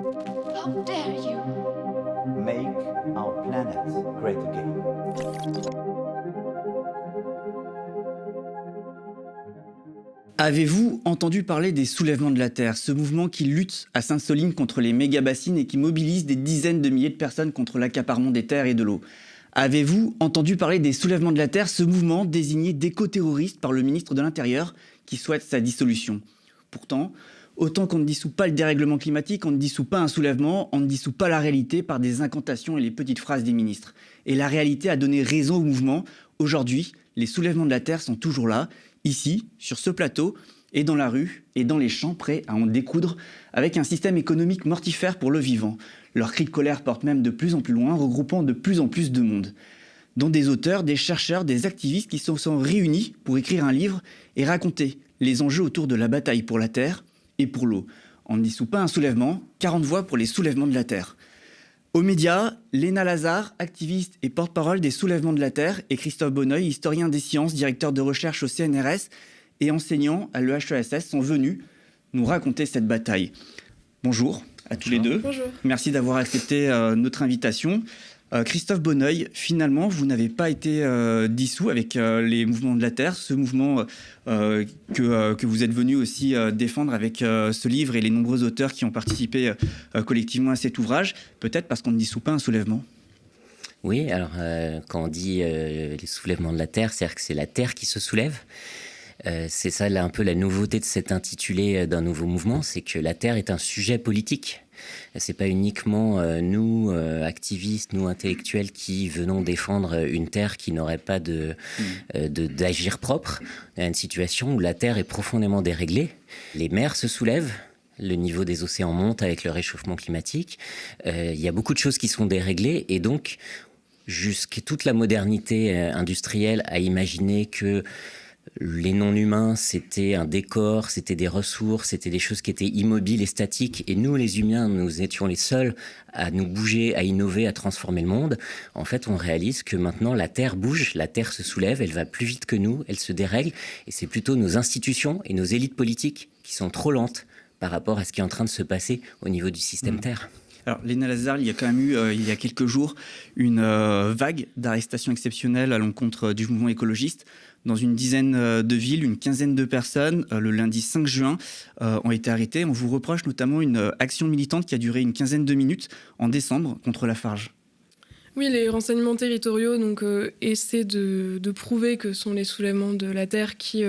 How dare you? Make our planet great again. Avez-vous entendu parler des soulèvements de la Terre, ce mouvement qui lutte à Sainte-Soline contre les méga-bassines et qui mobilise des dizaines de milliers de personnes contre l'accaparement des terres et de l'eau? Avez-vous entendu parler des soulèvements de la Terre, ce mouvement désigné d'éco-terroriste par le ministre de l'Intérieur qui souhaite sa dissolution? Pourtant, autant qu'on ne dissout pas le dérèglement climatique, on ne dissout pas un soulèvement, on ne dissout pas la réalité par des incantations et les petites phrases des ministres. Et la réalité a donné raison au mouvement. Aujourd'hui, les soulèvements de la Terre sont toujours là, ici, sur ce plateau, et dans la rue, et dans les champs, prêts à en découdre, avec un système économique mortifère pour le vivant. Leurs cris de colère portent même de plus en plus loin, regroupant de plus en plus de monde. Dont des auteurs, des chercheurs, des activistes qui se sont réunis pour écrire un livre et raconter les enjeux autour de la bataille pour la Terre et pour l'eau. On ne dissout pas un soulèvement, 40 voix pour les soulèvements de la Terre. Aux médias, Léna Lazare, activiste et porte-parole des soulèvements de la Terre, et Christophe Bonneuil, historien des sciences, directeur de recherche au CNRS et enseignant à l'EHESS, sont venus nous raconter cette bataille. Bonjour à tous les deux. Bonjour. Merci d'avoir accepté notre invitation. Christophe Bonneuil, finalement, vous n'avez pas été dissous avec les mouvements de la Terre, ce mouvement que vous êtes venu aussi défendre avec ce livre et les nombreux auteurs qui ont participé collectivement à cet ouvrage, peut-être parce qu'on ne dissout pas un soulèvement. Oui, alors quand on dit les soulèvements de la Terre, c'est-à-dire que c'est la Terre qui se soulève. C'est ça là, un peu la nouveauté de cet intitulé d'un nouveau mouvement, c'est que la Terre est un sujet politique. C'est pas uniquement nous, activistes, nous, intellectuels, qui venons défendre une terre qui n'aurait pas d'agir propre. Il y a une situation où la terre est profondément déréglée. Les mers se soulèvent. Le niveau des océans monte avec le réchauffement climatique. Il y a beaucoup de choses qui sont déréglées. Et donc, jusqu'à toute la modernité industrielle a imaginé que les non-humains, c'était un décor, c'était des ressources, c'était des choses qui étaient immobiles et statiques. Et nous, les humains, nous étions les seuls à nous bouger, à innover, à transformer le monde. En fait, on réalise que maintenant, la Terre bouge, la Terre se soulève, elle va plus vite que nous, elle se dérègle. Et c'est plutôt nos institutions et nos élites politiques qui sont trop lentes par rapport à ce qui est en train de se passer au niveau du système Terre. Alors, Léna Lazare, il y a quand même eu, il y a quelques jours, une vague d'arrestations exceptionnelles à l'encontre du mouvement écologiste. Dans une dizaine de villes, une quinzaine de personnes, le lundi 5 juin, ont été arrêtées. On vous reproche notamment une action militante qui a duré une quinzaine de minutes en décembre contre Lafarge. Oui, les renseignements territoriaux essaient de prouver que ce sont les soulèvements de la Terre qui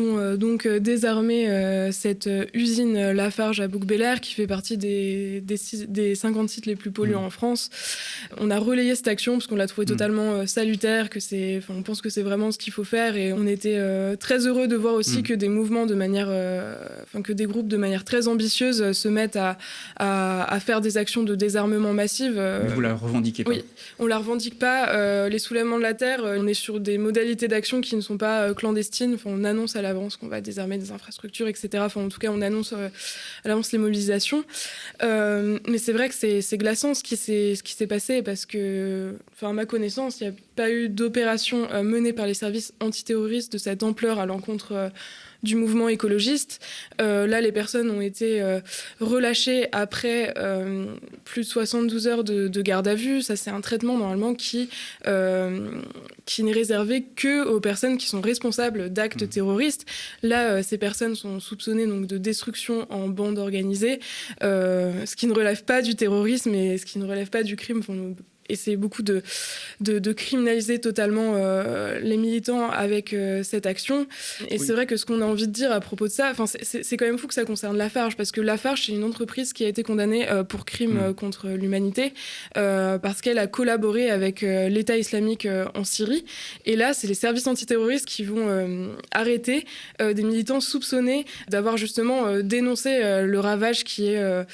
ont désarmé cette usine Lafarge à Bouc-Bélair, qui fait partie des 50 sites les plus polluants en France. On a relayé cette action parce qu'on l'a trouvée totalement salutaire, on pense que c'est vraiment ce qu'il faut faire, et on était très heureux de voir aussi que des mouvements que des groupes de manière très ambitieuse se mettent à faire des actions de désarmement massive. Vous la revendiquez pas? Oui, on la revendique pas. Les soulèvements de la Terre, on est sur des modalités d'action qui ne sont pas clandestines. On annonce à l'avance qu'on va désarmer des infrastructures, etc. En tout cas, on annonce à l'avance les mobilisations. Mais c'est vrai que c'est glaçant ce qui s'est passé, parce que, à ma connaissance, il n'y a pas eu d'opération menée par les services antiterroristes de cette ampleur à l'encontre du mouvement écologiste. Là, les personnes ont été relâchées après plus de 72 heures de garde à vue. Ça, c'est un traitement normalement qui n'est réservé que aux personnes qui sont responsables d'actes terroristes. Là, ces personnes sont soupçonnées donc de destruction en bande organisée, ce qui ne relève pas du terrorisme et ce qui ne relève pas du crime. Essayer beaucoup de criminaliser totalement les militants avec cette action. Et c'est vrai que ce qu'on a envie de dire à propos de ça, c'est quand même fou que ça concerne Lafarge, parce que Lafarge, c'est une entreprise qui a été condamnée pour crime contre l'humanité, parce qu'elle a collaboré avec l'État islamique en Syrie. Et là, c'est les services antiterroristes qui vont arrêter des militants soupçonnés d'avoir justement dénoncé le ravage qui est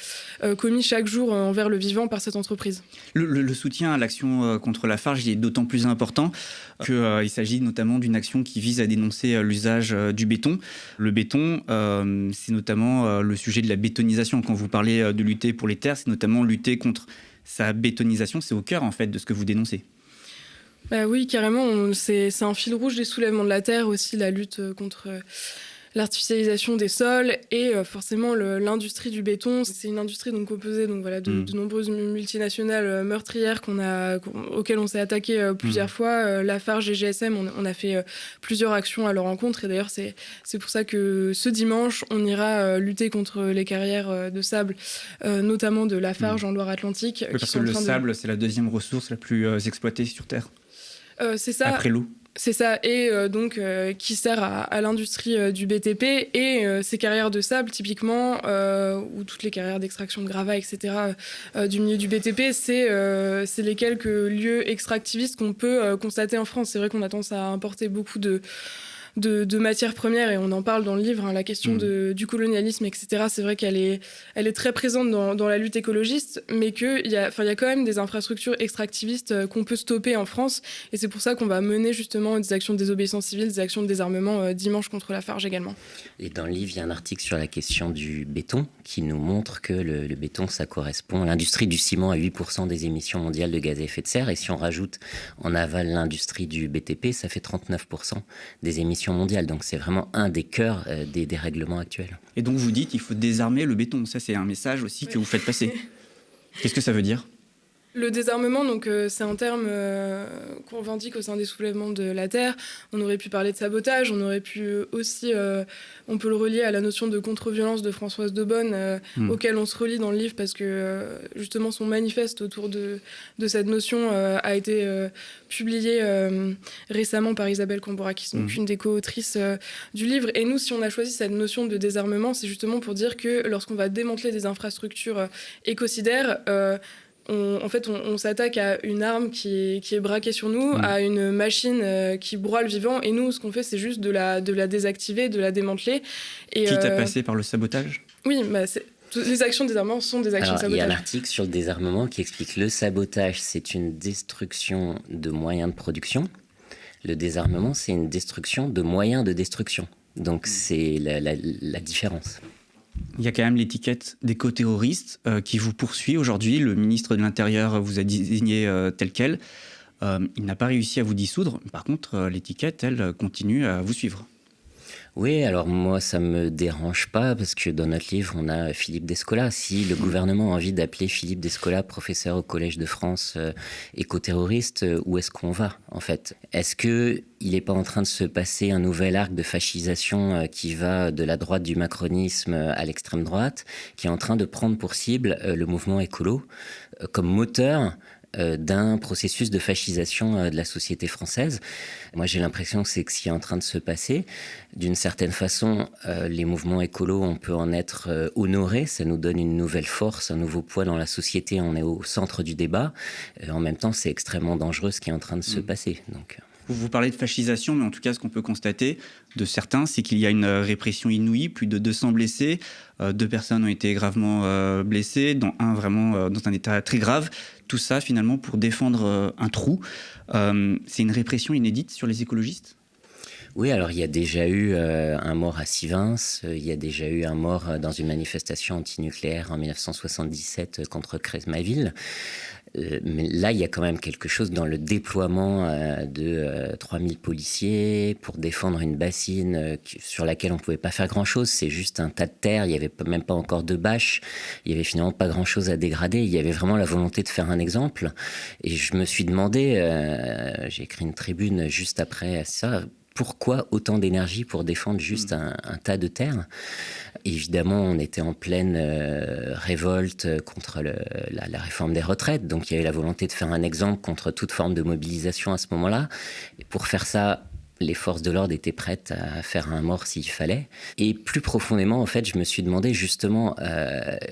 commis chaque jour envers le vivant par cette entreprise. Le soutien à l'action contre Lafarge est d'autant plus important qu'il s'agit notamment d'une action qui vise à dénoncer l'usage du béton. Le béton, c'est notamment le sujet de la bétonisation. Quand vous parlez de lutter pour les terres, c'est notamment lutter contre sa bétonisation. C'est au cœur, en fait, de ce que vous dénoncez. Bah oui, carrément. C'est un fil rouge des soulèvements de la Terre aussi, la lutte contre l'artificialisation des sols et forcément l'industrie du béton. C'est une industrie donc composée donc, voilà, de nombreuses multinationales meurtrières auxquelles on s'est attaqué plusieurs fois. Lafarge et GSM, on a fait plusieurs actions à leur encontre. Et d'ailleurs, c'est pour ça que ce dimanche, on ira lutter contre les carrières de sable, notamment de Lafarge en Loire-Atlantique. Oui, parce que le sable, c'est la deuxième ressource la plus exploitée sur Terre. C'est ça. Après l'eau. C'est ça, et qui sert à l'industrie du BTP et ces carrières de sable, typiquement, ou toutes les carrières d'extraction de gravats, etc., du milieu du BTP, c'est les quelques lieux extractivistes qu'on peut constater en France. C'est vrai qu'on a tendance à importer beaucoup de matières premières, et on en parle dans le livre, hein, la question du colonialisme, etc. C'est vrai qu'elle est très présente dans la lutte écologiste, mais qu'il y a quand même des infrastructures extractivistes qu'on peut stopper en France, et c'est pour ça qu'on va mener justement des actions de désobéissance civile, des actions de désarmement dimanche contre Lafarge également. Et dans le livre, il y a un article sur la question du béton qui nous montre que le béton, ça correspond à l'industrie du ciment à 8% des émissions mondiales de gaz à effet de serre, et si on rajoute en aval l'industrie du BTP, ça fait 39% des émissions mondiale. Donc c'est vraiment un des cœurs des dérèglements actuels. Et donc vous dites qu'il faut désarmer le béton. Ça, c'est un message aussi que vous faites passer. Qu'est-ce que ça veut dire ? Le désarmement, donc, c'est un terme qu'on revendique au sein des soulèvements de la Terre. On aurait pu parler de sabotage, on aurait pu aussi... on peut le relier à la notion de contre-violence de Françoise Daubonne, auquel on se relie dans le livre parce que, justement, son manifeste autour de cette notion a été publié récemment par Isabelle Cambourakis, donc une des co-autrices du livre. Et nous, si on a choisi cette notion de désarmement, c'est justement pour dire que lorsqu'on va démanteler des infrastructures écocidaires... on s'attaque à une arme qui est braquée sur nous, à une machine qui broie le vivant, et nous, ce qu'on fait, c'est juste de la désactiver, de la démanteler. Et, quitte à passer par le sabotage ? Oui, les actions de désarmement sont des actions de sabotage. Il y a un article sur le désarmement qui explique que le sabotage, c'est une destruction de moyens de production. Le désarmement, c'est une destruction de moyens de destruction. Donc, c'est la différence. Il y a quand même l'étiquette d'éco-terroriste qui vous poursuit aujourd'hui. Le ministre de l'Intérieur vous a désigné tel quel. Il n'a pas réussi à vous dissoudre. Par contre, l'étiquette, elle, continue à vous suivre. Oui, alors moi, ça me dérange pas parce que dans notre livre, on a Philippe Descola. Si le gouvernement a envie d'appeler Philippe Descola, professeur au Collège de France, éco-terroriste, où est-ce qu'on va, en fait ? Est-ce qu'il n'est pas en train de se passer un nouvel arc de fascisation qui va de la droite du macronisme à l'extrême droite, qui est en train de prendre pour cible le mouvement écolo comme moteur d'un processus de fascisation de la société française. Moi, j'ai l'impression que c'est ce qui est en train de se passer. D'une certaine façon, les mouvements écolos, on peut en être honoré. Ça nous donne une nouvelle force, un nouveau poids dans la société. On est au centre du débat. En même temps, c'est extrêmement dangereux ce qui est en train de se passer. Donc... Vous parlez de fascisation, mais en tout cas, ce qu'on peut constater de certains, c'est qu'il y a une répression inouïe, plus de 200 blessés. 2 personnes ont été gravement blessées, dont un vraiment dans un état très grave. Tout ça, finalement, pour défendre un trou. C'est une répression inédite sur les écologistes ? Oui, alors il y a déjà eu un mort à Sivins, il y a déjà eu un mort dans une manifestation antinucléaire en 1977 contre Creys-Maville. Mais là, il y a quand même quelque chose dans le déploiement de 3000 policiers pour défendre une bassine sur laquelle on ne pouvait pas faire grand-chose. C'est juste un tas de terre, il n'y avait même pas encore de bâches, il n'y avait finalement pas grand-chose à dégrader. Il y avait vraiment la volonté de faire un exemple. Et je me suis demandé, j'ai écrit une tribune juste après ça, pourquoi autant d'énergie pour défendre juste un tas de terre ? Évidemment, on était en pleine révolte contre la réforme des retraites. Donc, il y avait la volonté de faire un exemple contre toute forme de mobilisation à ce moment-là. Et pour faire ça, les forces de l'ordre étaient prêtes à faire un mort s'il fallait. Et plus profondément, en fait, je me suis demandé justement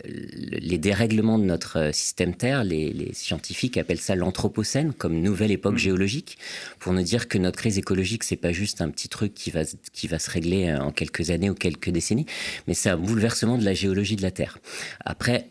les dérèglements de notre système Terre. Les scientifiques appellent ça l'anthropocène, comme nouvelle époque géologique, pour nous dire que notre crise écologique, c'est pas juste un petit truc qui va se régler en quelques années ou quelques décennies, mais c'est un bouleversement de la géologie de la Terre. Après,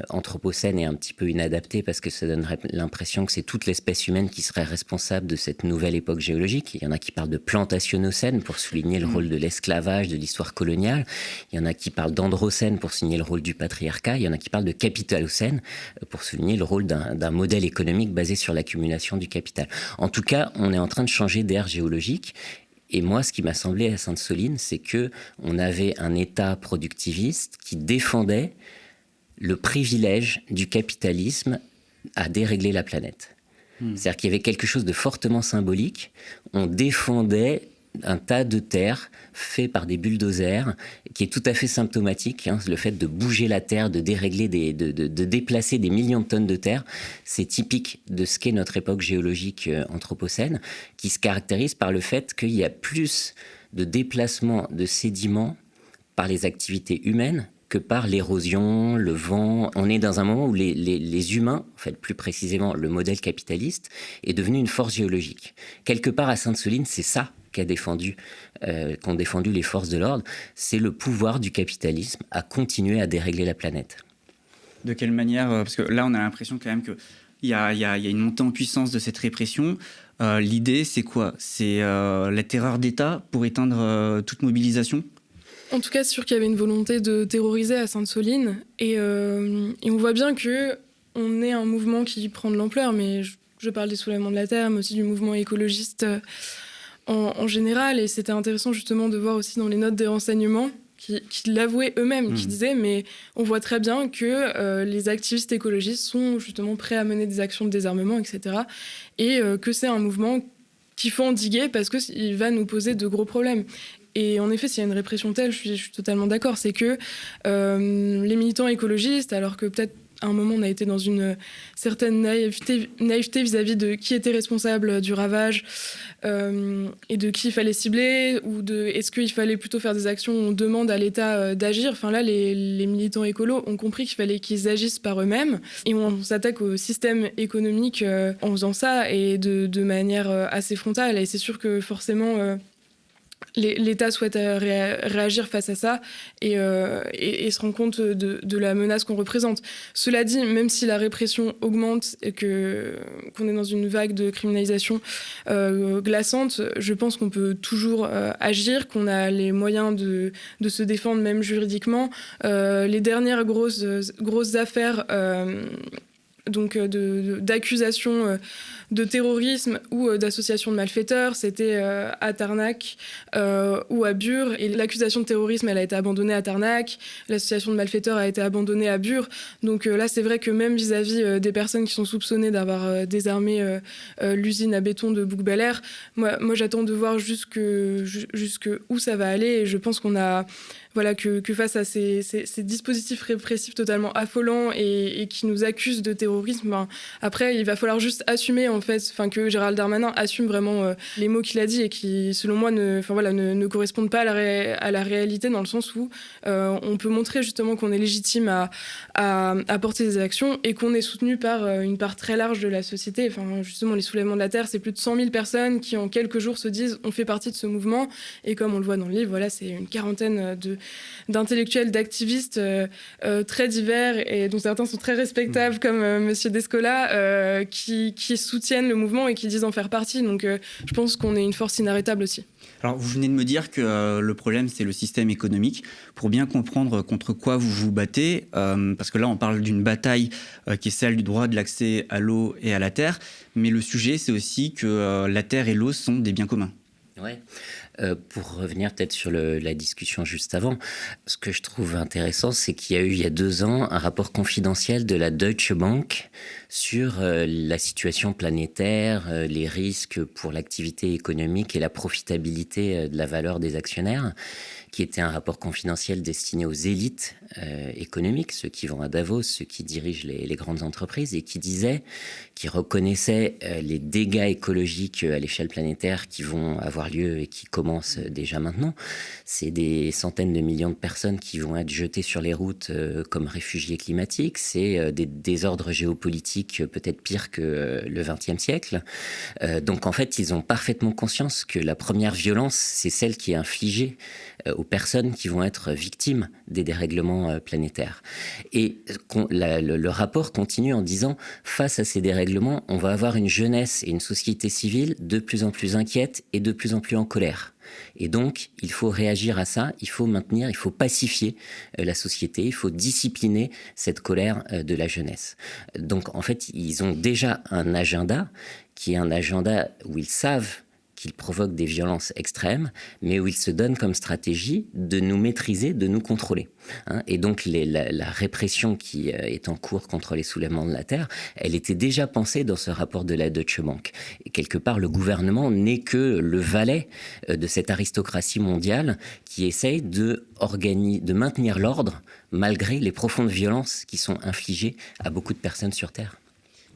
anthropocène est un petit peu inadapté parce que ça donnerait l'impression que c'est toute l'espèce humaine qui serait responsable de cette nouvelle époque géologique. Il y en a qui parlent de plantationnocène pour souligner le rôle de l'esclavage, de l'histoire coloniale. Il y en a qui parlent d'androcène pour souligner le rôle du patriarcat. Il y en a qui parlent de capitalocène pour souligner le rôle d'un modèle économique basé sur l'accumulation du capital. En tout cas, on est en train de changer d'ère géologique. Et moi, ce qui m'a semblé à Sainte-Soline, c'est qu'on avait un État productiviste qui défendait le privilège du capitalisme à dérégler la planète. C'est-à-dire qu'il y avait quelque chose de fortement symbolique. On défendait un tas de terre fait par des bulldozers, qui est tout à fait symptomatique. Le fait de bouger la terre, de dérégler, de déplacer des millions de tonnes de terre, c'est typique de ce qu'est notre époque géologique anthropocène, qui se caractérise par le fait qu'il y a plus de déplacement de sédiments par les activités humaines que par l'érosion, le vent. On est dans un moment où les humains, en fait, plus précisément le modèle capitaliste, est devenu une force géologique. Quelque part à Sainte-Soline, c'est ça qu'ont défendu les forces de l'ordre, c'est le pouvoir du capitalisme à continuer à dérégler la planète. De quelle manière parce que là, on a l'impression quand même qu'il y a une montée en puissance de cette répression. L'idée, c'est quoi ? C'est la terreur d'État pour éteindre toute mobilisation ? En tout cas, c'est sûr qu'il y avait une volonté de terroriser à Sainte-Soline. Et on voit bien qu'on est un mouvement qui prend de l'ampleur, mais je parle des soulèvements de la Terre, mais aussi du mouvement écologiste en général. Et c'était intéressant justement de voir aussi dans les notes des renseignements qui l'avouaient eux-mêmes, qui disaient mais on voit très bien que les activistes écologistes sont justement prêts à mener des actions de désarmement, etc. Et que c'est un mouvement qu'il faut endiguer parce qu'il va nous poser de gros problèmes. Et en effet, s'il y a une répression telle, je suis totalement d'accord, c'est que les militants écologistes, alors que peut-être à un moment on a été dans une certaine naïveté vis-à-vis de qui était responsable du ravage et de qui il fallait cibler, ou de est-ce qu'il fallait plutôt faire des actions où on demande à l'État d'agir. Enfin là, les militants écolos ont compris qu'il fallait qu'ils agissent par eux-mêmes, et on s'attaque au système économique en faisant ça, et de manière assez frontale. Et c'est sûr que forcément... L'État souhaite réagir face à ça et se rend compte de la menace qu'on représente. Cela dit, même si la répression augmente et qu'on est dans une vague de criminalisation glaçante, je pense qu'on peut toujours agir, qu'on a les moyens de se défendre même juridiquement. Les dernières grosses affaires d'accusations de terrorisme ou d'association de malfaiteurs, c'était à Tarnac ou à Bure. Et l'accusation de terrorisme, elle a été abandonnée à Tarnac. L'association de malfaiteurs a été abandonnée à Bure. Donc là, c'est vrai que même vis-à-vis des personnes qui sont soupçonnées d'avoir désarmé l'usine à béton de Bouc-Bel-Air, moi j'attends de voir jusque où ça va aller. Et je pense qu'on a... Voilà, que face à ces dispositifs répressifs totalement affolants et qui nous accusent de terrorisme, après, il va falloir juste assumer, en fait, que Gérald Darmanin assume vraiment les mots qu'il a dit et qui, selon moi, ne correspondent pas à la réalité, dans le sens où on peut montrer justement qu'on est légitime à porter des actions et qu'on est soutenu par une part très large de la société. Enfin, justement, les soulèvements de la Terre, c'est plus de 100 000 personnes qui, en quelques jours, se disent on fait partie de ce mouvement. Et comme on le voit dans le livre, voilà, c'est une quarantaine d'intellectuels, d'activistes très divers, et dont certains sont très respectables, comme Monsieur Descola, qui soutiennent le mouvement et qui disent en faire partie. Donc je pense qu'on est une force inarrêtable aussi. Alors, vous venez de me dire que le problème, c'est le système économique. Pour bien comprendre contre quoi vous vous battez, parce que là, on parle d'une bataille qui est celle du droit de l'accès à l'eau et à la terre, mais le sujet, c'est aussi que la terre et l'eau sont des biens communs. Ouais. Pour revenir peut-être sur la discussion juste avant, ce que je trouve intéressant, c'est qu'il y a eu il y a 2 ans un rapport confidentiel de la Deutsche Bank sur la situation planétaire, les risques pour l'activité économique et la profitabilité de la valeur des actionnaires, qui était un rapport confidentiel destiné aux élites économiques, ceux qui vont à Davos, ceux qui dirigent les grandes entreprises, et qui reconnaissait les dégâts écologiques à l'échelle planétaire qui vont avoir lieu et qui commencent déjà maintenant. C'est des centaines de millions de personnes qui vont être jetées sur les routes comme réfugiés climatiques. C'est des désordres géopolitiques peut-être pires que le XXe siècle. Donc en fait, ils ont parfaitement conscience que la première violence, c'est celle qui est infligée aux personnes qui vont être victimes des dérèglements planétaires. Et le rapport continue en disant, face à ces dérèglements, on va avoir une jeunesse et une société civile de plus en plus inquiètes et de plus en plus en colère. Et donc, il faut réagir à ça, il faut pacifier la société, il faut discipliner cette colère de la jeunesse. Donc, en fait, ils ont déjà un agenda qui est un agenda où ils savent qu'il provoque des violences extrêmes, mais où il se donne comme stratégie de nous maîtriser, de nous contrôler. Et donc la répression qui est en cours contre les soulèvements de la terre, elle était déjà pensée dans ce rapport de la Deutsche Bank. Et quelque part, le gouvernement n'est que le valet de cette aristocratie mondiale qui essaye de maintenir l'ordre malgré les profondes violences qui sont infligées à beaucoup de personnes sur Terre.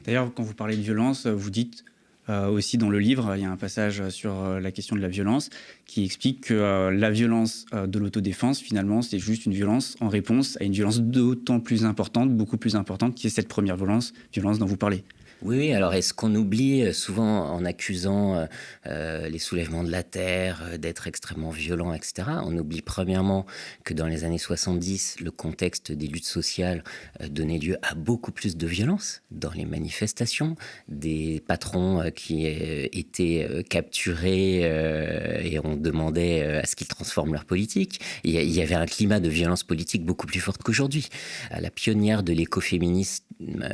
D'ailleurs, quand vous parlez de violence, vous dites aussi dans le livre, il y a un passage sur la question de la violence qui explique que la violence de l'autodéfense, finalement, c'est juste une violence en réponse à une violence d'autant plus importante, beaucoup plus importante, qui est cette première violence dont vous parlez. Oui, alors est-ce qu'on oublie souvent en accusant les soulèvements de la terre d'être extrêmement violents, etc. On oublie premièrement que dans les années 70, le contexte des luttes sociales donnait lieu à beaucoup plus de violence dans les manifestations, des patrons qui étaient capturés et on demandait à ce qu'ils transforment leur politique. Il y avait un climat de violence politique beaucoup plus fort qu'aujourd'hui. La pionnière de l'écoféminisme,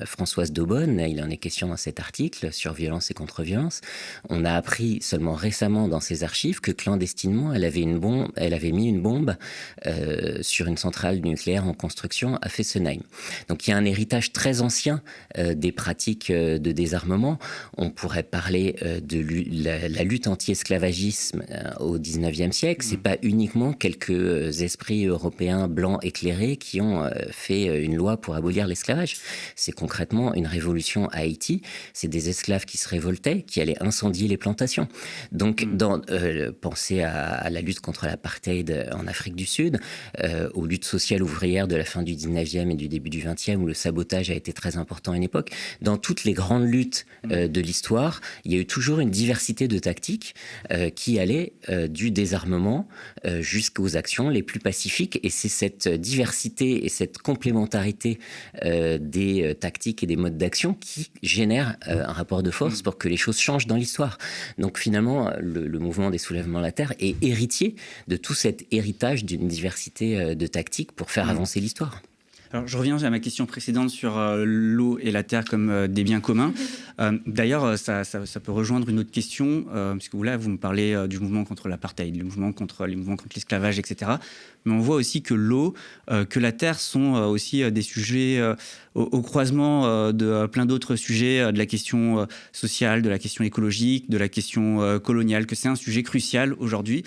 Françoise Daubonne, il en est question dans cet article sur violence et contre-violence. On a appris seulement récemment dans ses archives que clandestinement, elle avait mis une bombe sur une centrale nucléaire en construction à Fessenheim. Donc il y a un héritage très ancien des pratiques de désarmement. On pourrait parler de la lutte anti-esclavagisme au 19e siècle. C'est pas uniquement quelques esprits européens blancs éclairés qui ont fait une loi pour abolir l'esclavage. C'est concrètement une révolution à Haïti. C'est des esclaves qui se révoltaient, qui allaient incendier les plantations. Donc, pensez à la lutte contre l'apartheid en Afrique du Sud, aux luttes sociales ouvrières de la fin du 19e et du début du 20e, où le sabotage a été très important à une époque. Dans toutes les grandes luttes de l'histoire, il y a eu toujours une diversité de tactiques qui allaient du désarmement jusqu'aux actions les plus pacifiques. Et c'est cette diversité et cette complémentarité des tactiques et des modes d'action qui génère un rapport de force pour que les choses changent dans l'histoire. Donc finalement, le mouvement des soulèvements de la terre est héritier de tout cet héritage d'une diversité de tactiques pour faire avancer l'histoire. Alors, je reviens à ma question précédente sur l'eau et la terre comme des biens communs. D'ailleurs, ça peut rejoindre une autre question, puisque là, vous me parlez du mouvement contre l'apartheid, les mouvements contre l'esclavage, etc. Mais on voit aussi que l'eau, que la terre sont aussi des sujets au croisement de plein d'autres sujets, de la question sociale, de la question écologique, de la question coloniale, que c'est un sujet crucial aujourd'hui.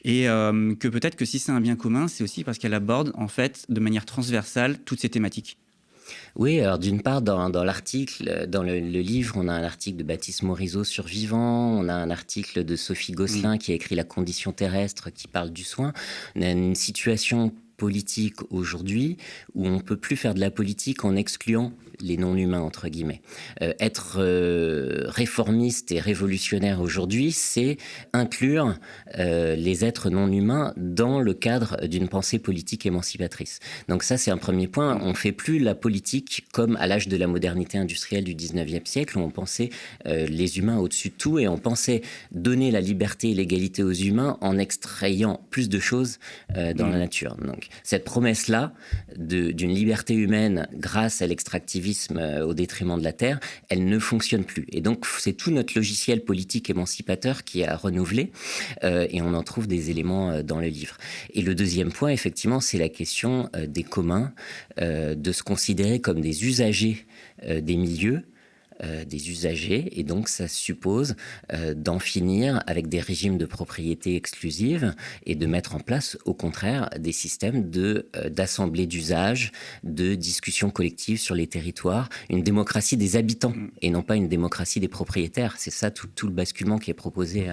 Et que peut-être que si c'est un bien commun, c'est aussi parce qu'elle aborde en fait de manière transversale toutes ces thématiques. Oui, alors d'une part, dans l'article, dans le livre, on a un article de Baptiste Morisot sur Vivant, on a un article de Sophie Gosselin qui a écrit La condition terrestre qui parle du soin. On a une situation politique aujourd'hui où on ne peut plus faire de la politique en excluant les non-humains, entre guillemets. Être réformiste et révolutionnaire aujourd'hui, c'est inclure les êtres non-humains dans le cadre d'une pensée politique émancipatrice. Donc ça, c'est un premier point. On ne fait plus la politique comme à l'âge de la modernité industrielle du 19e siècle, où on pensait les humains au-dessus de tout et on pensait donner la liberté et l'égalité aux humains en extrayant plus de choses dans la nature. Donc cette promesse-là d'une liberté humaine grâce à l'extractivisme au détriment de la terre, elle ne fonctionne plus. Et donc, c'est tout notre logiciel politique émancipateur qui a renouvelé et on en trouve des éléments dans le livre. Et le deuxième point, effectivement, c'est la question des communs, de se considérer comme des usagers des milieux, des usagers, et donc ça suppose d'en finir avec des régimes de propriété exclusive et de mettre en place, au contraire, des systèmes d'assemblée d'usage, de discussion collective sur les territoires, une démocratie des habitants et non pas une démocratie des propriétaires. C'est ça tout le basculement qui est proposé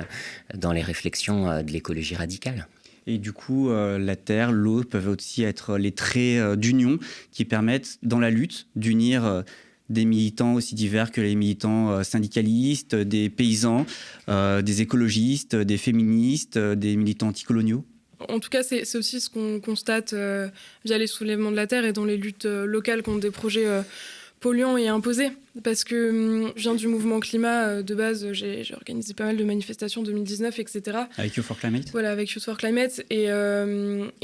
dans les réflexions de l'écologie radicale. Et du coup, la terre, l'eau peuvent aussi être les traits d'union qui permettent, dans la lutte, d'unir des militants aussi divers que les militants syndicalistes, des paysans, des écologistes, des féministes, des militants anticoloniaux. En tout cas, c'est aussi ce qu'on constate via les soulèvements de la terre et dans les luttes locales contre des projets polluants et imposés. Parce que je viens du mouvement climat de base, j'ai organisé pas mal de manifestations en 2019, etc. Avec Youth for Climate. Voilà, avec Youth for Climate. Et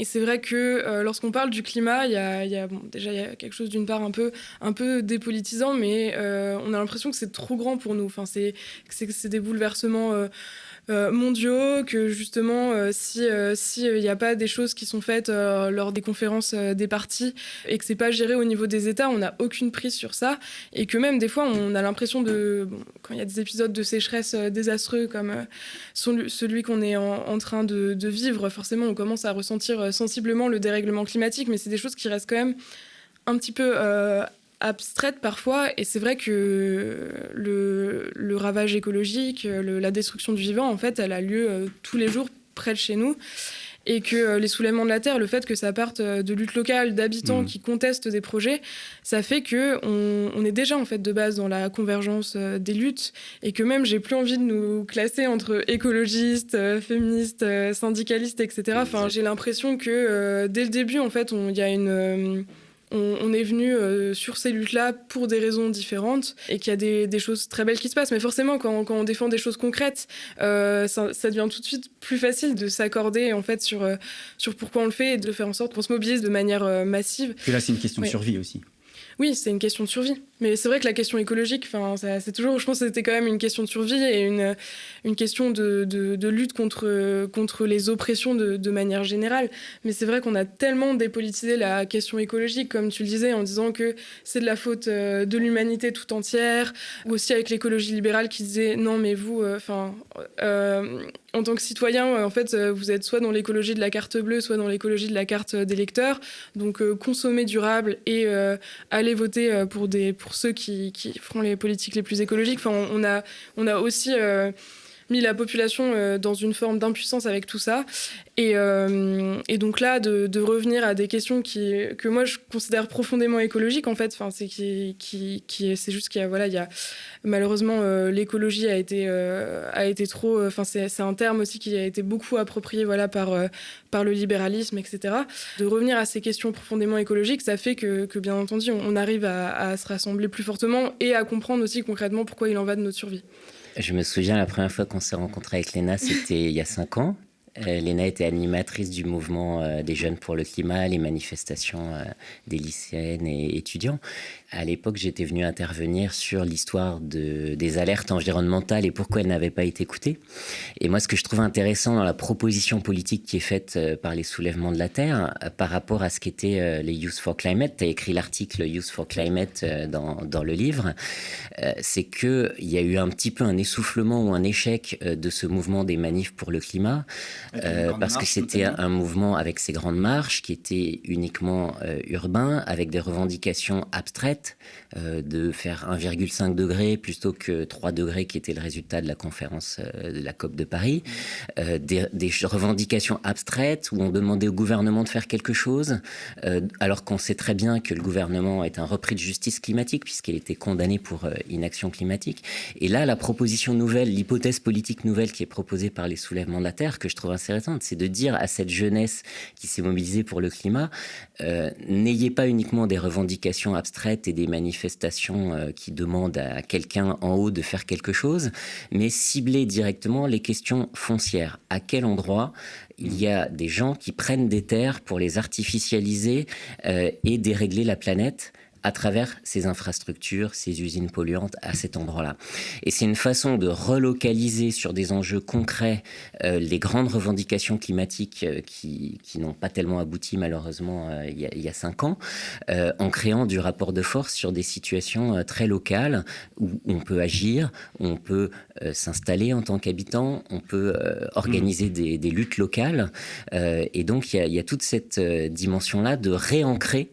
c'est vrai que lorsqu'on parle du climat, il y a quelque chose d'une part un peu dépolitisant, mais on a l'impression que c'est trop grand pour nous. Enfin, c'est des bouleversements mondiaux, que justement, si il n'y a pas des choses qui sont faites lors des conférences des partis et que c'est pas géré au niveau des États, on n'a aucune prise sur ça, et que même des fois, on a l'impression quand il y a des épisodes de sécheresse désastreux comme celui qu'on est en train de vivre, forcément, on commence à ressentir sensiblement le dérèglement climatique, mais c'est des choses qui restent quand même un petit peu abstraite parfois, et c'est vrai que le ravage écologique, la destruction du vivant, en fait, elle a lieu tous les jours près de chez nous, et que les soulèvements de la terre, le fait que ça parte de luttes locales, d'habitants qui contestent des projets, ça fait que on est déjà en fait de base dans la convergence des luttes, et que même j'ai plus envie de nous classer entre écologistes, féministes, syndicalistes, etc. Enfin, j'ai l'impression que dès le début, en fait, il y a on est venu sur ces luttes-là pour des raisons différentes, et qu'il y a des choses très belles qui se passent. Mais forcément, quand on défend des choses concrètes, ça devient tout de suite plus facile de s'accorder en fait sur pourquoi on le fait, et de faire en sorte qu'on se mobilise de manière massive. Puis là, c'est une question de survie aussi. Oui, c'est une question de survie. Mais c'est vrai que la question écologique, c'est toujours, je pense que c'était quand même une question de survie et une question de lutte contre les oppressions de manière générale. Mais c'est vrai qu'on a tellement dépolitisé la question écologique, comme tu le disais, en disant que c'est de la faute de l'humanité tout entière, ou aussi avec l'écologie libérale qui disait non, mais vous, en tant que citoyen, en fait, vous êtes soit dans l'écologie de la carte bleue, soit dans l'écologie de la carte d'électeur. Donc, consommez durable et allez voter pour ceux qui feront les politiques les plus écologiques. Enfin, on a aussi mis la population dans une forme d'impuissance avec tout ça. Et donc là, de revenir à des questions que moi je considère profondément écologiques, en fait, c'est juste qu'il y a malheureusement l'écologie a été trop. C'est un terme aussi qui a été beaucoup approprié, voilà, par le libéralisme, etc. De revenir à ces questions profondément écologiques, ça fait que bien entendu, on arrive à se rassembler plus fortement et à comprendre aussi concrètement pourquoi il en va de notre survie. Je me souviens, la première fois qu'on s'est rencontré avec Léna, c'était il y a 5 ans. Léna était animatrice du mouvement des jeunes pour le climat, les manifestations des lycéennes et étudiants. À l'époque, j'étais venu intervenir sur l'histoire des alertes environnementales et pourquoi elles n'avaient pas été écoutées. Et moi, ce que je trouve intéressant dans la proposition politique qui est faite par les soulèvements de la Terre par rapport à ce qu'étaient les Youth for Climate, tu as écrit l'article Youth for Climate dans le livre, c'est qu'il y a eu un petit peu un essoufflement ou un échec de ce mouvement des manifs pour le climat, parce que c'était un mouvement avec ses grandes marches qui était uniquement urbain, avec des revendications abstraites, de faire 1,5 degré plutôt que 3 degrés qui était le résultat de la conférence de la COP de Paris, des revendications abstraites où on demandait au gouvernement de faire quelque chose, alors qu'on sait très bien que le gouvernement est un repris de justice climatique puisqu'il était condamné pour inaction climatique. Et là, la proposition nouvelle, l'hypothèse politique nouvelle qui est proposée par les soulèvements de la Terre, que je trouve intéressante, c'est de dire à cette jeunesse qui s'est mobilisée pour le climat, n'ayez pas uniquement des revendications abstraites et des manifestations qui demandent à quelqu'un en haut de faire quelque chose, mais ciblez directement les questions foncières. À quel endroit il y a des gens qui prennent des terres pour les artificialiser et dérégler la planète à travers ces infrastructures, ces usines polluantes à cet endroit-là. Et c'est une façon de relocaliser sur des enjeux concrets les grandes revendications climatiques qui n'ont pas tellement abouti malheureusement il y a 5 ans, en créant du rapport de force sur des situations très locales où on peut agir, où on peut s'installer en tant qu'habitant, on peut organiser des luttes locales. Et donc il y a toute cette dimension-là de réancrer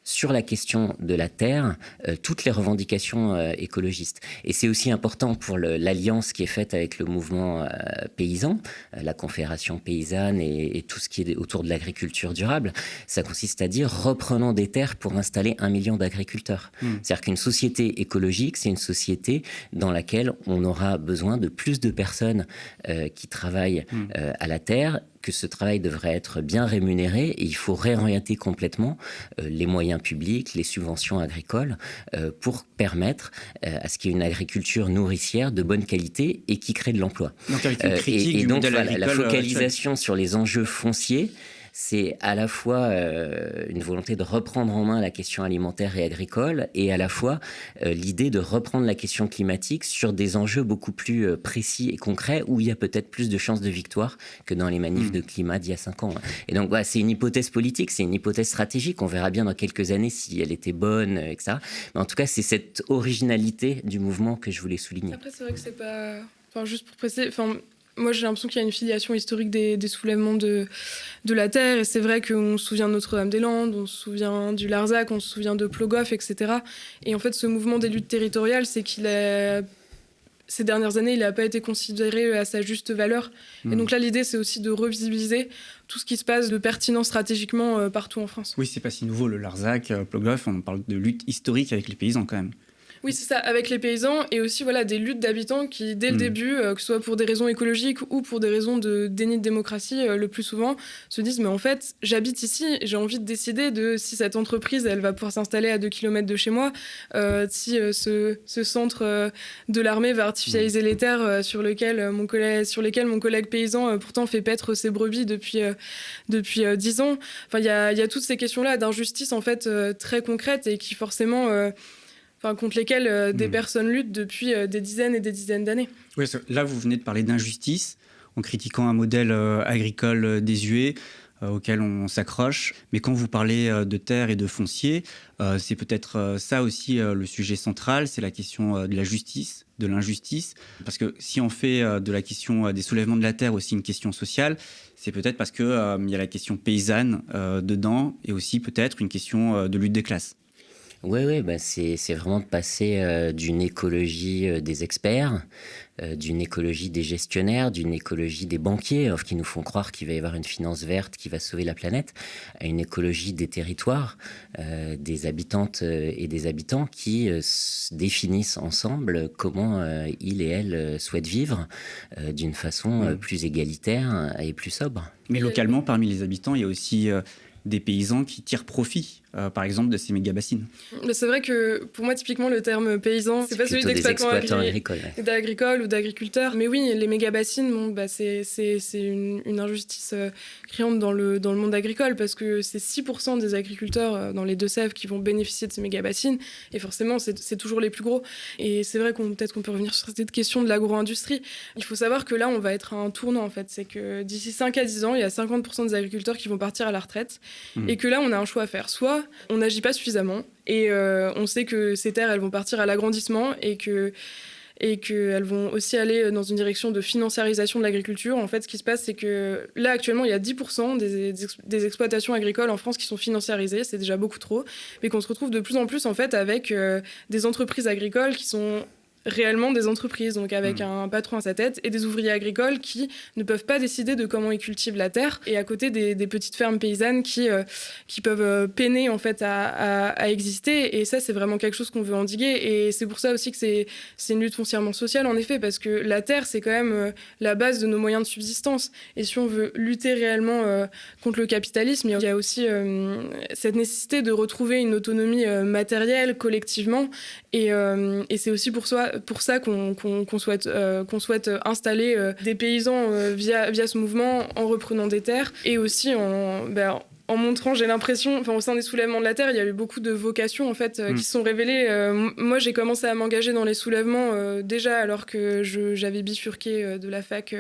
sur la question de la terre, toutes les revendications écologistes. Et c'est aussi important pour l'alliance qui est faite avec le mouvement paysan, la Confédération paysanne et tout ce qui est autour de l'agriculture durable. Ça consiste à dire reprenons des terres pour installer 1 million d'agriculteurs. C'est-à-dire qu'une société écologique, c'est une société dans laquelle on aura besoin de plus de personnes qui travaillent à la terre, que ce travail devrait être bien rémunéré et il faut réorienter complètement les moyens publics, les subventions agricoles pour permettre à ce qu'il y ait une agriculture nourricière de bonne qualité et qui crée de l'emploi. Donc avec une critique et du donc modèle la agricole focalisation sur les enjeux fonciers, c'est à la fois une volonté de reprendre en main la question alimentaire et agricole, et à la fois l'idée de reprendre la question climatique sur des enjeux beaucoup plus précis et concrets, où il y a peut-être plus de chances de victoire que dans les manifs de climat d'il y a 5 ans. Et donc, voilà, c'est une hypothèse politique, c'est une hypothèse stratégique. On verra bien dans quelques années si elle était bonne, etc. Mais en tout cas, c'est cette originalité du mouvement que je voulais souligner. Après, c'est vrai que c'est pas... Enfin, juste pour préciser... Enfin, moi, j'ai l'impression qu'il y a une filiation historique des soulèvements de la terre. Et c'est vrai qu'on se souvient de Notre-Dame-des-Landes, on se souvient du Larzac, on se souvient de Plogoff, etc. Et en fait, ce mouvement des luttes territoriales, c'est qu'il a... Ces dernières années, il n'a pas été considéré à sa juste valeur. Et donc là, l'idée, c'est aussi de revisibiliser tout ce qui se passe de pertinent stratégiquement partout en France. Oui, c'est pas si nouveau, le Larzac, Plogoff, on parle de lutte historique avec les paysans quand même. Oui, c'est ça, avec les paysans et aussi voilà, des luttes d'habitants qui, dès le début, que ce soit pour des raisons écologiques ou pour des raisons de déni de démocratie, le plus souvent, se disent « mais en fait, j'habite ici, j'ai envie de décider de si cette entreprise, elle va pouvoir s'installer à 2 km de chez moi, si ce centre de l'armée va artificialiser les terres sur lesquelles mon collègue paysan pourtant fait paître ses brebis depuis 10 ans. » Enfin, il y a toutes ces questions-là d'injustice en fait, très concrètes et qui forcément... contre lesquels des personnes luttent depuis des dizaines et des dizaines d'années. Oui, là, vous venez de parler d'injustice en critiquant un modèle agricole désuet auquel on s'accroche. Mais quand vous parlez de terre et de foncier, c'est peut-être ça aussi le sujet central, c'est la question de la justice, de l'injustice. Parce que si on fait de la question des soulèvements de la terre aussi une question sociale, c'est peut-être parce qu'il y a la question paysanne dedans et aussi peut-être une question de lutte des classes. Oui, bah c'est vraiment de passer d'une écologie des experts, d'une écologie des gestionnaires, d'une écologie des banquiers qui nous font croire qu'il va y avoir une finance verte qui va sauver la planète, à une écologie des territoires, des habitantes et des habitants qui définissent ensemble comment ils et elles souhaitent vivre d'une façon plus égalitaire et plus sobre. Mais localement, parmi les habitants, il y a aussi des paysans qui tirent profit, par exemple, de ces méga-bassines. C'est vrai que pour moi, typiquement, le terme paysan, c'est pas celui d'exploitant agricole ou d'agriculteur. Mais oui, les méga-bassines, c'est une injustice criante dans le monde agricole parce que c'est 6% des agriculteurs dans les Deux-Sèvres qui vont bénéficier de ces méga-bassines. Et forcément, c'est toujours les plus gros. Et c'est vrai peut-être qu'on peut revenir sur cette question de l'agro-industrie. Il faut savoir que là, on va être à un tournant, en fait. C'est que d'ici 5 à 10 ans, il y a 50% des agriculteurs qui vont partir à la retraite. Et que là, on a un choix à faire. Soit on n'agit pas suffisamment et on sait que ces terres, elles vont partir à l'agrandissement et qu'elles vont aussi aller dans une direction de financiarisation de l'agriculture. En fait, ce qui se passe, c'est que là, actuellement, il y a 10% des exploitations agricoles en France qui sont financiarisées. C'est déjà beaucoup trop. Mais qu'on se retrouve de plus en plus, en fait, avec des entreprises agricoles qui sont réellement des entreprises, donc avec un patron à sa tête et des ouvriers agricoles qui ne peuvent pas décider de comment ils cultivent la terre et à côté des petites fermes paysannes qui peuvent peiner en fait à exister et ça c'est vraiment quelque chose qu'on veut endiguer et c'est pour ça aussi que c'est une lutte foncièrement sociale en effet parce que la terre c'est quand même la base de nos moyens de subsistance et si on veut lutter réellement contre le capitalisme il y a aussi cette nécessité de retrouver une autonomie matérielle collectivement et c'est aussi pour ça qu'on souhaite installer des paysans via ce mouvement en reprenant des terres et aussi en montrant, j'ai l'impression, au sein des soulèvements de la terre, il y a eu beaucoup de vocations en fait qui se sont révélées. Moi, j'ai commencé à m'engager dans les soulèvements déjà alors que j'avais bifurqué de la fac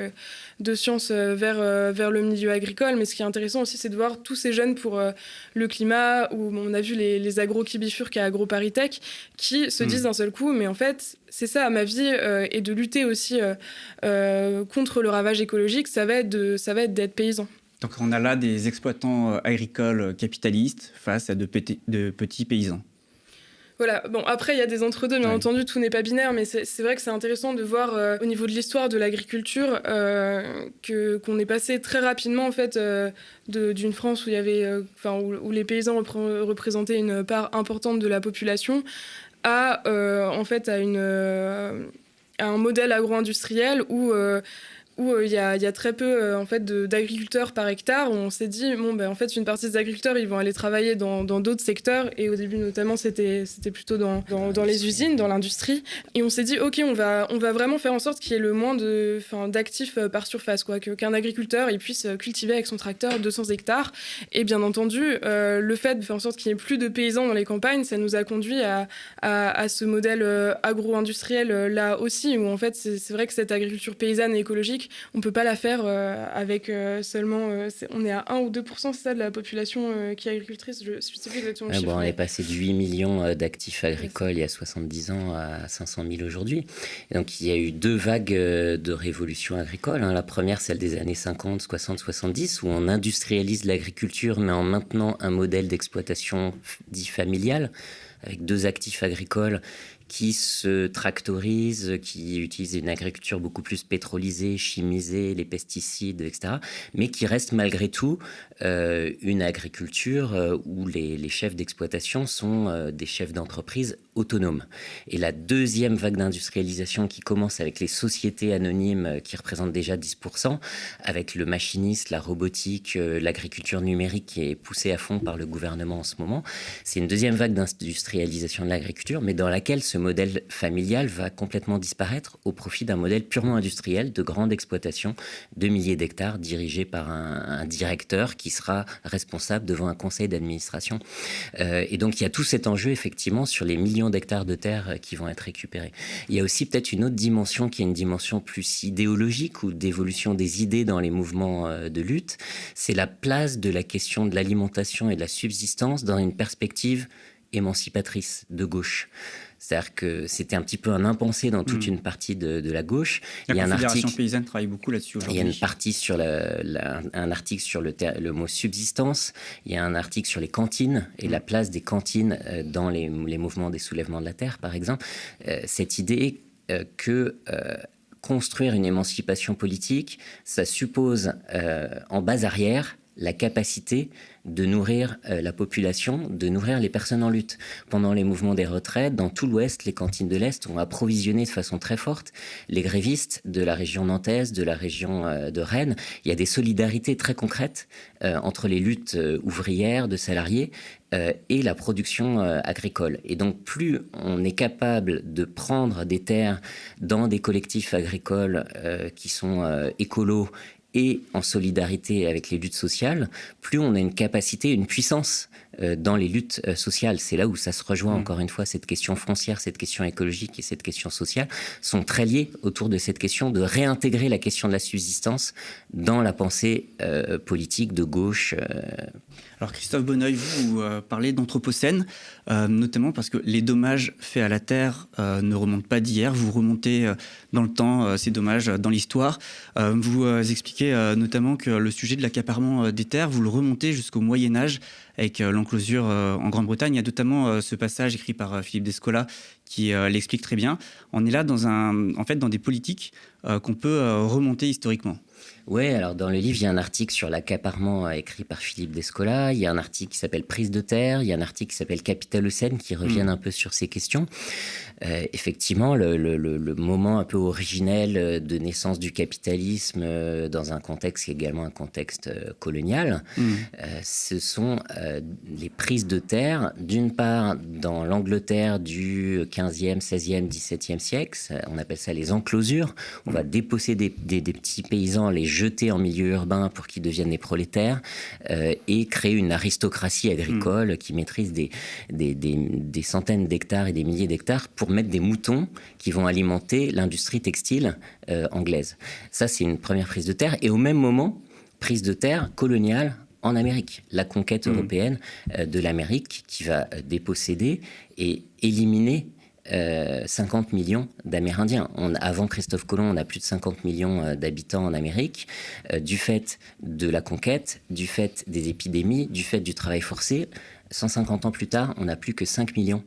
de sciences vers le milieu agricole. Mais ce qui est intéressant aussi, c'est de voir tous ces jeunes pour le climat, où on a vu les agros qui bifurquent à AgroParisTech, qui se disent d'un seul coup, mais en fait, c'est ça ma vie, et de lutter aussi contre le ravage écologique, ça va être d'être paysan. Donc on a là des exploitants agricoles capitalistes face à de petits paysans. Voilà, bon, après, il y a des entre-deux, bien entendu, tout n'est pas binaire, mais c'est vrai que c'est intéressant de voir, au niveau de l'histoire de l'agriculture, qu'on est passé très rapidement, en fait, d'une France où il y avait, où les paysans représentaient une part importante de la population, à un modèle agro-industriel où où il y a très peu en fait d'agriculteurs par hectare. Où on s'est dit en fait une partie des agriculteurs ils vont aller travailler dans d'autres secteurs, et au début notamment c'était plutôt dans les usines, dans l'industrie, et on s'est dit ok, on va vraiment faire en sorte qu'il y ait le moins d'actifs par surface, quoi, qu'un agriculteur il puisse cultiver avec son tracteur 200 hectares. Et bien entendu le fait de faire en sorte qu'il n'y ait plus de paysans dans les campagnes, ça nous a conduit à ce modèle agro-industriel là aussi, où en fait c'est vrai que cette agriculture paysanne et écologique, on peut pas la faire avec seulement on est à 1 ou 2%, c'est ça, de la population qui est agricultrice, je sais plus exactement le chiffre. On est passé de 8 millions d'actifs agricoles il y a 70 ans à 500 000 aujourd'hui. Et donc il y a eu 2 vagues de révolution agricole, hein. La première, celle des années 50, 60, 70, où on industrialise l'agriculture mais en maintenant un modèle d'exploitation dit familial, avec 2 actifs agricoles qui se tractorisent, qui utilisent une agriculture beaucoup plus pétrolisée, chimisée, les pesticides, etc., mais qui reste malgré tout une agriculture où les chefs d'exploitation sont des chefs d'entreprise autonomes. Et la deuxième vague d'industrialisation qui commence avec les sociétés anonymes qui représentent déjà 10%, avec le machiniste, la robotique, l'agriculture numérique qui est poussée à fond par le gouvernement en ce moment, c'est une deuxième vague d'industrialisation de l'agriculture, mais dans laquelle ce modèle familial va complètement disparaître au profit d'un modèle purement industriel de grande exploitation de milliers d'hectares dirigé par un directeur qui sera responsable devant un conseil d'administration. Et donc il y a tout cet enjeu effectivement sur les millions d'hectares de terre qui vont être récupérés. Il y a aussi peut-être une autre dimension qui est une dimension plus idéologique ou d'évolution des idées dans les mouvements de lutte. C'est la place de la question de l'alimentation et de la subsistance dans une perspective émancipatrice de gauche. C'est-à-dire que c'était un petit peu un impensé dans toute une partie de la gauche. La Confédération paysanne travaille beaucoup là-dessus aujourd'hui. Il y a une partie sur un article sur le mot subsistance. Il y a un article sur les cantines et la place des cantines dans les mouvements des soulèvements de la terre, par exemple. Cette idée que construire une émancipation politique, ça suppose en base arrière la capacité de nourrir la population, de nourrir les personnes en lutte. Pendant les mouvements des retraites, dans tout l'Ouest, les cantines de l'Est ont approvisionné de façon très forte les grévistes de la région nantaise, de la région de Rennes. Il y a des solidarités très concrètes entre les luttes ouvrières, de salariés, et la production agricole. Et donc, plus on est capable de prendre des terres dans des collectifs agricoles qui sont écolos et en solidarité avec les luttes sociales, plus on a une capacité, une puissance dans les luttes sociales. C'est là où ça se rejoint, encore une fois, cette question foncière, cette question écologique et cette question sociale sont très liées autour de cette question de réintégrer la question de la subsistance dans la pensée politique de gauche. Alors Christophe Bonneuil, vous parlez d'anthropocène, notamment parce que les dommages faits à la Terre ne remontent pas d'hier. Vous remontez dans le temps ces dommages dans l'histoire. Vous expliquez notamment que le sujet de l'accaparement des terres, vous le remontez jusqu'au Moyen-Âge avec l'enclosure en Grande-Bretagne. Il y a notamment ce passage écrit par Philippe Descola qui l'explique très bien. On est là dans des politiques qu'on peut remonter historiquement. Oui, alors dans le livre, il y a un article sur l'accaparement écrit par Philippe Descola, il y a un article qui s'appelle Prise de terre, il y a un article qui s'appelle Capitalocène qui reviennent un peu sur ces questions. Effectivement, le moment un peu originel de naissance du capitalisme dans un contexte qui est également un contexte colonial, ce sont les prises de terre, d'une part dans l'Angleterre du 15e, 16e, 17e siècle, on appelle ça les enclosures, on va déposséder des petits paysans, les jeter en milieu urbain pour qu'ils deviennent des prolétaires et créer une aristocratie agricole qui maîtrise des centaines d'hectares et des milliers d'hectares pour mettre des moutons qui vont alimenter l'industrie textile anglaise. Ça, c'est une première prise de terre. Et au même moment, prise de terre coloniale en Amérique. La conquête européenne de l'Amérique qui va déposséder et éliminer 50 millions d'Amérindiens. Avant Christophe Colomb, on a plus de 50 millions d'habitants en Amérique. Du fait de la conquête, du fait des épidémies, du fait du travail forcé, 150 ans plus tard, on n'a plus que 5 millions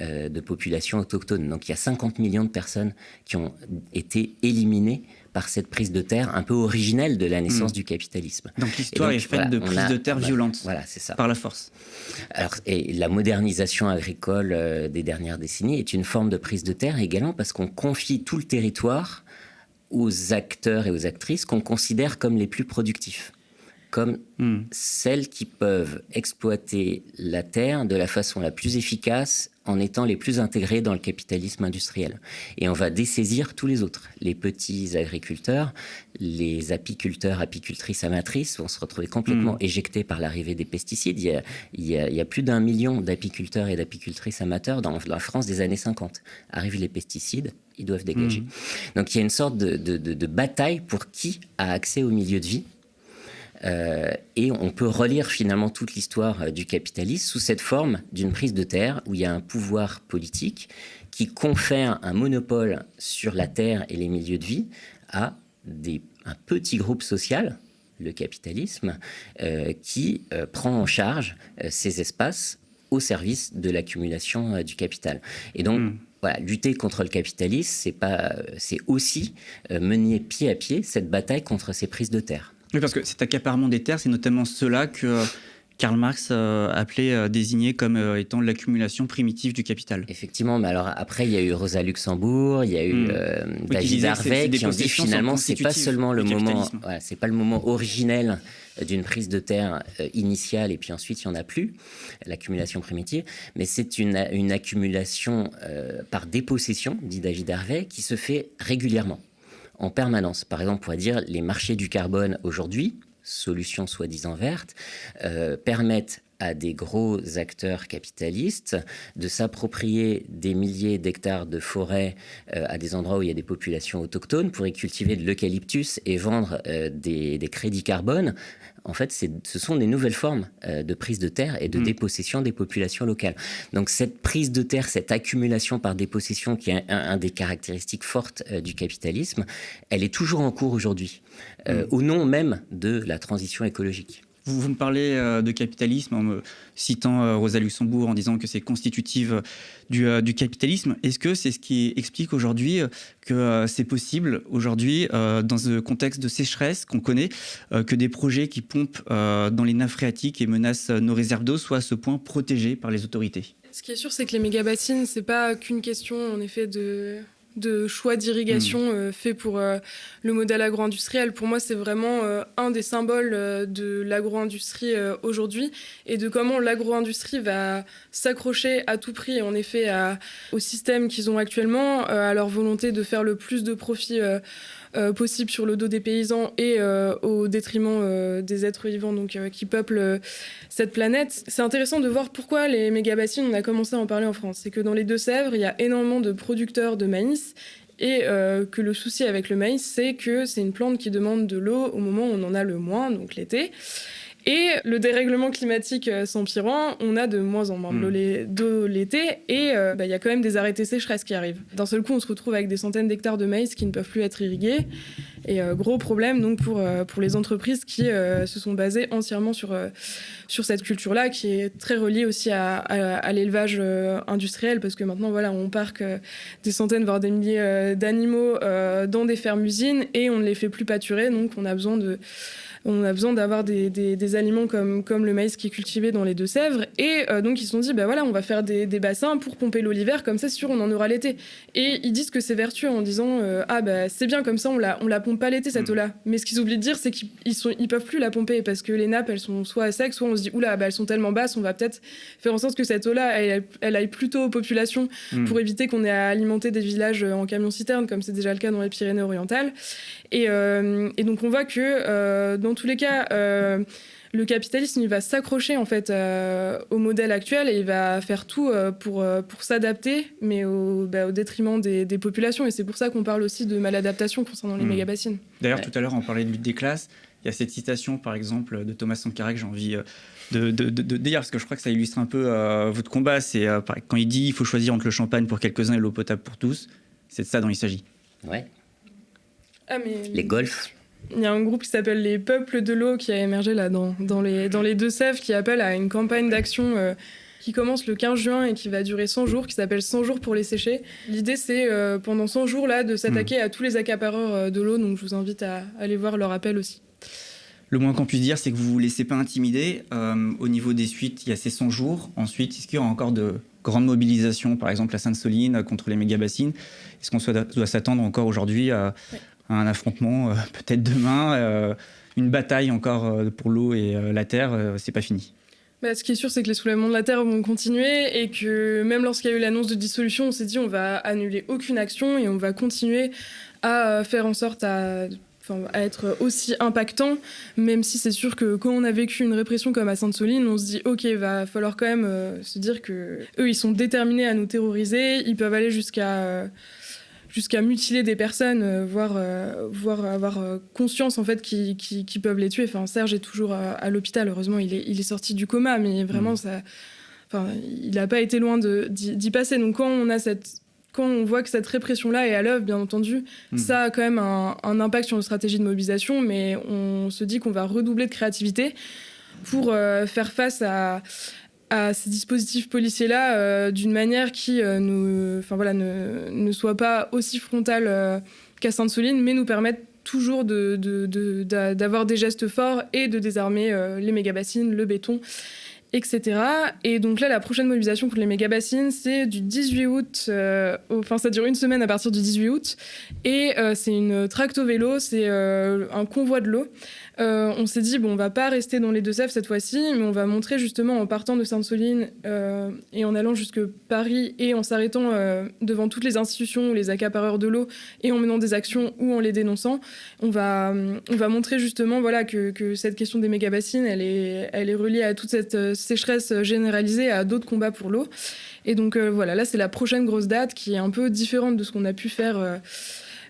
de population autochtone. Donc il y a 50 millions de personnes qui ont été éliminées par cette prise de terre un peu originelle de la naissance du capitalisme. Donc l'histoire est faite de prises de terre violentes, voilà, c'est ça. Par la force. Alors, et la modernisation agricole des dernières décennies est une forme de prise de terre également parce qu'on confie tout le territoire aux acteurs et aux actrices qu'on considère comme les plus productifs, comme celles qui peuvent exploiter la terre de la façon la plus efficace en étant les plus intégrées dans le capitalisme industriel. Et on va dessaisir tous les autres. Les petits agriculteurs, les apiculteurs, apicultrices amatrices vont se retrouver complètement éjectés par l'arrivée des pesticides. Il y a plus d'1 million d'apiculteurs et d'apicultrices amateurs dans la France des années 50. Arrivent les pesticides, ils doivent dégager. Donc il y a une sorte de bataille pour qui a accès au milieu de vie. Et on peut relire finalement toute l'histoire du capitalisme sous cette forme d'une prise de terre où il y a un pouvoir politique qui confère un monopole sur la terre et les milieux de vie à un petit groupe social, le capitalisme, qui prend en charge ces espaces au service de l'accumulation du capital. Et donc, voilà, lutter contre le capitalisme, c'est aussi mener pied à pied cette bataille contre ces prises de terre. Oui, parce que cet accaparement des terres, c'est notamment cela que Karl Marx appelait, désigné comme étant l'accumulation primitive du capital. Effectivement, mais alors après, il y a eu Rosa Luxembourg, il y a eu David Harvey qui ont dit finalement, c'est pas seulement le moment, c'est pas le moment originel d'une prise de terre initiale et puis ensuite il n'y en a plus, l'accumulation primitive, mais c'est une accumulation par dépossession, dit David Harvey, qui se fait régulièrement, en permanence. Par exemple, on pourrait dire les marchés du carbone aujourd'hui, solutions soi-disant vertes, permettent à des gros acteurs capitalistes de s'approprier des milliers d'hectares de forêt à des endroits où il y a des populations autochtones pour y cultiver de l'eucalyptus et vendre des crédits carbone. En fait, ce sont des nouvelles formes de prise de terre et de dépossession des populations locales. Donc cette prise de terre, cette accumulation par dépossession qui est un des caractéristiques fortes du capitalisme, elle est toujours en cours aujourd'hui, au nom même de la transition écologique. Vous me parlez de capitalisme en me citant Rosa Luxembourg en disant que c'est constitutif du capitalisme. Est-ce que c'est ce qui explique aujourd'hui que c'est possible aujourd'hui, dans ce contexte de sécheresse qu'on connaît, que des projets qui pompent dans les nappes phréatiques et menacent nos réserves d'eau soient à ce point protégés par les autorités ? Ce qui est sûr, c'est que les méga-bassines, c'est pas qu'une question en effet de choix d'irrigation fait pour le modèle agro-industriel. Pour moi, c'est vraiment un des symboles de l'agro-industrie aujourd'hui et de comment l'agro-industrie va s'accrocher à tout prix, en effet, au système qu'ils ont actuellement, à leur volonté de faire le plus de profit possible sur le dos des paysans et au détriment des êtres vivants donc, qui peuplent cette planète. C'est intéressant de voir pourquoi les méga-bassines, on a commencé à en parler en France. C'est que dans les Deux-Sèvres, il y a énormément de producteurs de maïs et que le souci avec le maïs, c'est que c'est une plante qui demande de l'eau au moment où on en a le moins, donc l'été. Et le dérèglement climatique s'empirant, on a de moins en moins d'eau l'été et il y a quand même des arrêtés sécheresse qui arrivent. D'un seul coup, on se retrouve avec des centaines d'hectares de maïs qui ne peuvent plus être irrigués. Et gros problème donc pour les entreprises qui se sont basées entièrement sur cette culture-là, qui est très reliée aussi à l'élevage industriel, parce que maintenant, voilà, on parque des centaines, voire des milliers d'animaux dans des fermes-usines et on ne les fait plus pâturer, donc on a besoin d'avoir des aliments comme le maïs qui est cultivé dans les Deux-Sèvres. Et donc, ils se sont dit, on va faire des bassins pour pomper l'eau l'hiver, comme ça, c'est sûr, on en aura l'été. Et ils disent que c'est vertueux en disant, c'est bien, comme ça, on la pompe pas l'été, cette eau-là. Mais ce qu'ils oublient de dire, c'est qu'ils peuvent plus la pomper parce que les nappes, elles sont soit à sec, soit on se dit, elles sont tellement basses, on va peut-être faire en sorte que cette eau-là, elle aille plutôt aux populations pour éviter qu'on ait à alimenter des villages en camion-citerne, comme c'est déjà le cas dans les Pyrénées-Orientales. Et donc, on voit que dans tous les cas, le capitalisme, il va s'accrocher en fait au modèle actuel et il va faire tout pour s'adapter, mais au détriment des populations. Et c'est pour ça qu'on parle aussi de maladaptation concernant les méga-bassines. D'ailleurs, tout à l'heure, on parlait de lutte des classes. Il y a cette citation, par exemple, de Thomas Sankara que j'ai envie de dire, parce que je crois que ça illustre un peu votre combat. C'est quand il dit « il faut choisir entre le champagne pour quelques-uns et l'eau potable pour tous », c'est de ça dont il s'agit. Ouais. Mais les golfs. Il y a un groupe qui s'appelle les Peuples de l'eau qui a émergé là dans les Deux-Sèvres, qui appelle à une campagne d'action qui commence le 15 juin et qui va durer 100 jours, qui s'appelle 100 jours pour les sécher. L'idée, c'est pendant 100 jours là, de s'attaquer à tous les accapareurs de l'eau, donc je vous invite à aller voir leur appel aussi. Le moins qu'on puisse dire, c'est que vous ne vous laissez pas intimider. Au niveau des suites, il y a ces 100 jours. Ensuite, est-ce qu'il y aura encore de grandes mobilisations, par exemple à Sainte-Soline, contre les méga-bassines ? Est-ce qu'on doit s'attendre encore aujourd'hui à un affrontement, peut-être demain, une bataille encore pour l'eau et la terre, c'est pas fini. Ce qui est sûr, c'est que les soulèvements de la terre vont continuer et que même lorsqu'il y a eu l'annonce de dissolution, on s'est dit on va annuler aucune action et on va continuer à faire en sorte à être aussi impactant, même si c'est sûr que quand on a vécu une répression comme à Sainte-Soline, on se dit ok, va falloir quand même se dire que eux ils sont déterminés à nous terroriser, ils peuvent aller jusqu'à mutiler des personnes, voire avoir conscience en fait qu'ils peuvent les tuer. Enfin, Serge est toujours à l'hôpital, heureusement il est sorti du coma, mais vraiment il n'a pas été loin d'y passer. Donc quand on voit que cette répression-là est à l'œuvre, bien entendu, ça a quand même un impact sur nos stratégies de mobilisation, mais on se dit qu'on va redoubler de créativité pour faire face à ces dispositifs policiers-là d'une manière qui ne soit pas aussi frontale qu'à Sainte-Soline, mais nous permette toujours d'avoir des gestes forts et de désarmer les méga-bassines, le béton, etc. Et donc là, la prochaine mobilisation contre les méga-bassines, c'est du 18 août, ça dure une semaine à partir du 18 août, et c'est une tracto-vélo, c'est un convoi de l'eau. On s'est dit, on va pas rester dans les Deux-Sèvres cette fois-ci, mais on va montrer justement en partant de Sainte-Soline et en allant jusque Paris et en s'arrêtant devant toutes les institutions ou les accapareurs de l'eau et en menant des actions ou en les dénonçant, on va montrer justement que cette question des méga-bassines, elle est reliée à toute cette sécheresse généralisée, à d'autres combats pour l'eau. Et donc là c'est la prochaine grosse date qui est un peu différente de ce qu'on a pu faire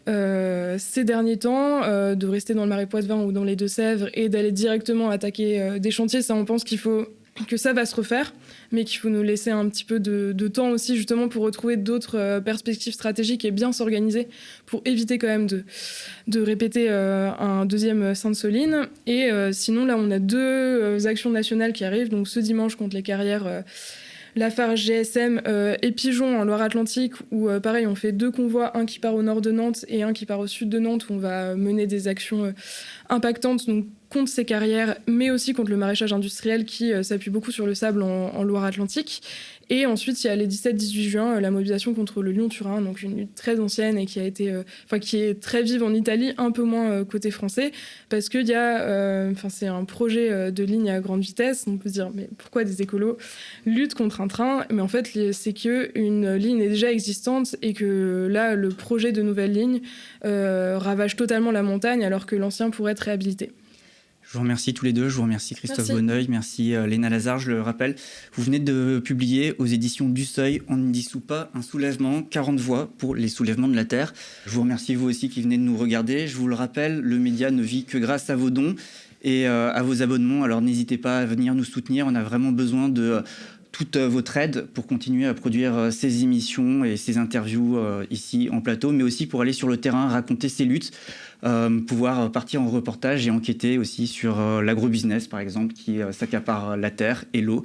ces derniers temps, de rester dans le Marais Poitevin ou dans les Deux-Sèvres et d'aller directement attaquer des chantiers. Ça, on pense que ça va se refaire, mais qu'il faut nous laisser un petit peu de temps aussi justement pour retrouver d'autres perspectives stratégiques et bien s'organiser pour éviter quand même de répéter un deuxième Sainte-Soline. Et sinon là on a deux actions nationales qui arrivent, donc ce dimanche contre les carrières Lafarge GSM et Pigeon en Loire-Atlantique, où pareil on fait deux convois, un qui part au nord de Nantes et un qui part au sud de Nantes, où on va mener des actions impactantes donc contre ces carrières, mais aussi contre le maraîchage industriel qui s'appuie beaucoup sur le sable en Loire-Atlantique. Et ensuite, il y a les 17-18 juin, la mobilisation contre le Lyon-Turin, donc une lutte très ancienne et qui est très vive en Italie, un peu moins côté français, parce qu'il y a, c'est un projet de ligne à grande vitesse. On peut se dire, mais pourquoi des écolos luttent contre un train? Mais en fait, c'est qu'une ligne est déjà existante et que là, le projet de nouvelle ligne ravage totalement la montagne, alors que l'ancien pourrait être réhabilité. Je vous remercie tous les deux. Je vous remercie Christophe Merci. Bonneuil. Merci Léna Lazare. Je le rappelle, vous venez de publier aux éditions du Seuil, On ne dissout pas un soulèvement, 40 voix pour les soulèvements de la Terre. Je vous remercie vous aussi qui venez de nous regarder. Je vous le rappelle, le média ne vit que grâce à vos dons et à vos abonnements. Alors n'hésitez pas à venir nous soutenir. On a vraiment besoin de toute votre aide pour continuer à produire ces émissions et ces interviews ici en plateau, mais aussi pour aller sur le terrain, raconter ces luttes, pouvoir partir en reportage et enquêter aussi sur l'agrobusiness, par exemple, qui s'accapare la terre et l'eau.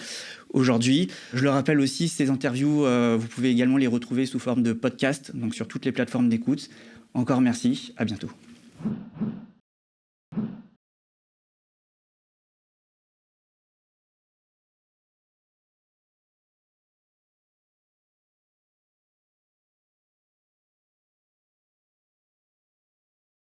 Aujourd'hui, je le rappelle aussi, ces interviews, vous pouvez également les retrouver sous forme de podcast, donc sur toutes les plateformes d'écoute. Encore merci, à bientôt.